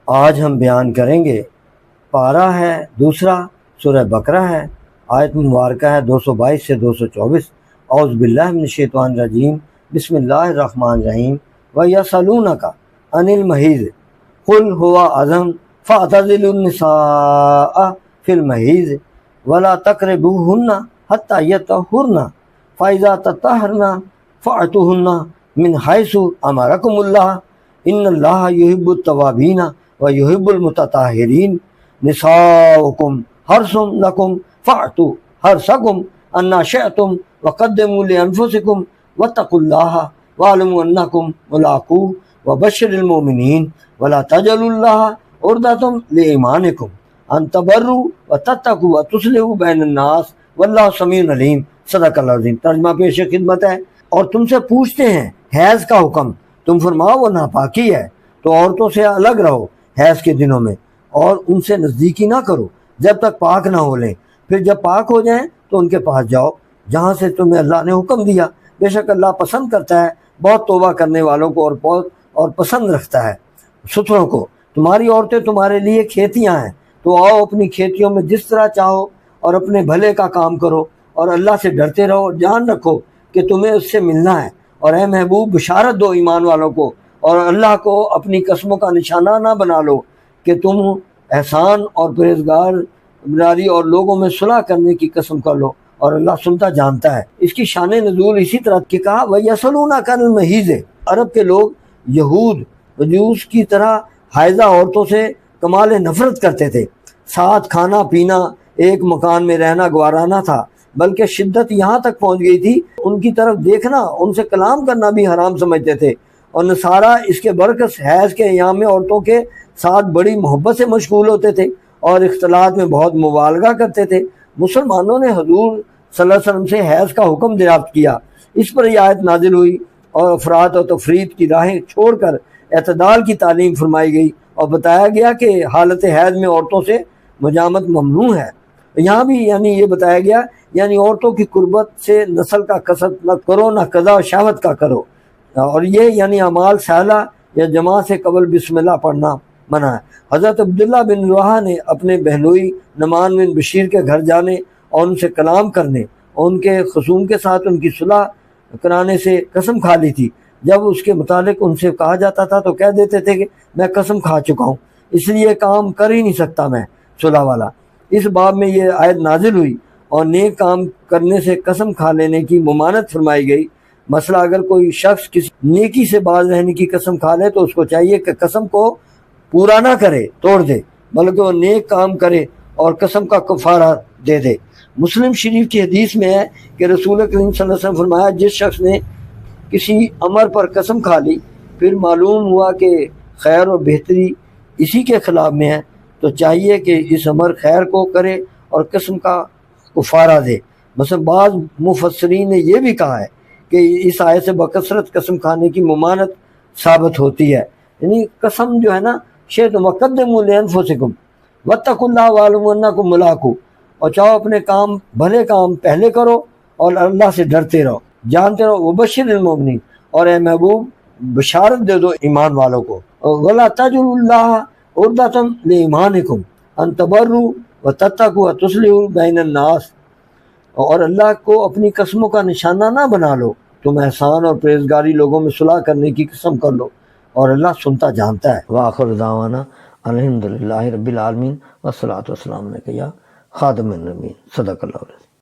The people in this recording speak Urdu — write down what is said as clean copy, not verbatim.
آج ہم بیان کریں گے پارہ ہے دوسرا، سورہ بقرہ ہے، آیت مبارکہ ہے 222 سے 224۔ اعوذ باللہ من الشیطان الرجیم، بسم اللہ الرحمن الرحیم۔ وَيَسْأَلُونَكَ عَنِ الْمَحِيضِ قُلْ هُوَ أَذًى فَاعْتَزِلُوا النِّسَاءَ فِي الْمَحِيضِ وَلَا تَقْرَبُوهُنَّ حَتَّى يَطْهُرْنَ فَإِذَا تَطَهَّرْنَ فَأْتُوهُنَّ مِنْ حَيْثُ أَمَرَكُمُ اللَّهُ إِنَّ اللَّهَ يُحِبُّ التَّوَّابِينَ وَيُحِبُّ الْمُتَطَهِّرِينَ۔ نساؤکم حرث لکم فأتوا حرثکم انا شئتم وقدموا لانفسکم واتقوا اللہ واعلموا انکم ملاقوہ وبشر المؤمنین ولا تجعلوا اللہ عرضۃ لایمانکم ان تبروا وتتقوا وتصلحوا بین الناس واللہ سمیع علیم۔ صدق اللہ العظیم۔ ترجمہ پیش خدمت ہے۔ اور تم سے پوچھتے ہیں حیض کا حکم، تم فرماؤ وہ ناپاکی ہے، تو عورتوں سے الگ رہو حیض کے دنوں میں، اور ان سے نزدیکی نہ کرو جب تک پاک نہ ہو لیں، پھر جب پاک ہو جائیں تو ان کے پاس جاؤ جہاں سے تمہیں اللہ نے حکم دیا، بے شک اللہ پسند کرتا ہے بہت توبہ کرنے والوں کو اور پسند رکھتا ہے ستھروں کو۔ تمہاری عورتیں تمہارے لیے کھیتیاں ہیں، تو آؤ اپنی کھیتیوں میں جس طرح چاہو اور اپنے بھلے کا کام کرو اور اللہ سے ڈرتے رہو، جان رکھو کہ تمہیں اس سے ملنا ہے۔ اور اے محبوب بشارت دو ایمان والوں کو، اور اللہ کو اپنی قسموں کا نشانہ نہ بنا لو کہ تم احسان اور پرہیزگار براری اور لوگوں میں صلح کرنے کی قسم کر لو، اور اللہ سنتا جانتا ہے۔ اس کی شان نزول اسی طرح کہ کہا وَيَسْأَلُونَكَ عَنِ الْمَحِيضِ۔ عرب کے لوگ یہود مجوس کی طرح حائضہ عورتوں سے کمال نفرت کرتے تھے۔ ساتھ کھانا پینا، ایک مکان میں رہنا گوارا نہ تھا، بلکہ شدت یہاں تک پہنچ گئی تھی ان کی طرف دیکھنا، ان سے کلام کرنا بھی حرام سمجھتے تھے۔ اور نصارہ اس کے برعکس حیض کے ایام میں عورتوں کے ساتھ بڑی محبت سے مشغول ہوتے تھے اور اختلاط میں بہت مبالغہ کرتے تھے۔ مسلمانوں نے حضور صلی اللہ علیہ وسلم سے حیض کا حکم دریافت کیا، اس پر یہ آیت نازل ہوئی اور افراط و تفریط کی راہیں چھوڑ کر اعتدال کی تعلیم فرمائی گئی اور بتایا گیا کہ حالت حیض میں عورتوں سے مجامت ممنوع ہے۔ یہاں بھی یہ بتایا گیا عورتوں کی قربت سے نسل کا کسب نہ کرو، نہ قضا و شہوت کا کرو، اور یہ اعمال سالہ یا جماع سے قبل بسم اللہ پڑھنا منع ہے۔ حضرت عبداللہ بن رواحہ نے اپنے بہنوئی نعمان بن بشیر کے گھر جانے اور ان سے کلام کرنے اور ان کے خصوم کے ساتھ ان کی صلح کرانے سے قسم کھا لی تھی۔ جب اس کے متعلق ان سے کہا جاتا تھا تو کہہ دیتے تھے کہ میں قسم کھا چکا ہوں، اس لیے کام کر ہی نہیں سکتا میں صلح والا۔ اس باب میں یہ آیت نازل ہوئی اور نیک کام کرنے سے قسم کھا لینے کی ممانعت فرمائی گئی۔ مثلا اگر کوئی شخص کسی نیکی سے باز رہنے کی قسم کھا لے تو اس کو چاہیے کہ قسم کو پورا نہ کرے، توڑ دے، بلکہ وہ نیک کام کرے اور قسم کا کفارہ دے دے۔ مسلم شریف کی حدیث میں ہے کہ رسول کریم صلی اللہ علیہ وسلم فرمایا جس شخص نے کسی امر پر قسم کھا لی پھر معلوم ہوا کہ خیر اور بہتری اسی کے خلاف میں ہے تو چاہیے کہ اس امر خیر کو کرے اور قسم کا کفارہ دے۔ مثلا بعض مفسرین نے یہ بھی کہا ہے کہ اس آیت سے بکثرت قسم کھانے کی ممانعت ثابت ہوتی ہے، قسم شئتم وقدموا لانفسکم واتقوا اللہ واعلموا انکم ملاقوہ، اور چاہو اپنے کام بھلے کام پہلے کرو اور اللہ سے ڈرتے رہو، جانتے رہو۔ وبشر المؤمنین، اور اے محبوب بشارت دے دو ایمان والوں کو۔ ولا تجعلوا اللہ عرضۃ لایمانکم ان تبروا وتتقوا وتصلحوا بین الناس، اور اللہ کو اپنی قسموں کا نشانہ نہ بنا لو، تم احسان اور پرہیزگاری لوگوں میں صلح کرنے کی قسم کر لو، اور اللہ سنتا جانتا ہے۔ وآخر دعوانا الحمدللہ رب العالمین والصلاۃ والسلام علیک یا خاتم النبیین۔ صدق اللہ علیہ۔